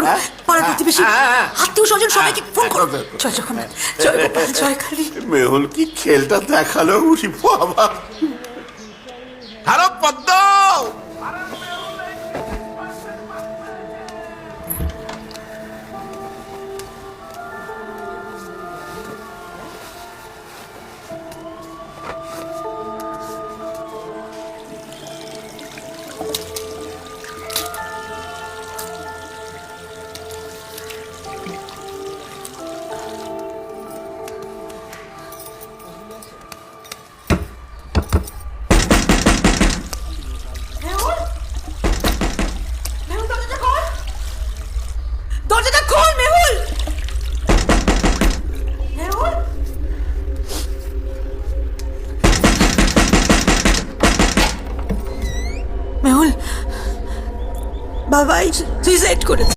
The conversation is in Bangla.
করো, পাড়া প্রতিবেশী আত্মীয় স্বজন সবাইকে ফোন করো। জয় জগন্নাথ, জয় গোপাল, জয় কালী। মেহুল কি খেলটা দেখালো উঠি বাবা। হ্যালো পদ্ম, দরজাটা খোল মেহুল। মেহুল, মেহুল বাবা সুইসাইড করেছে।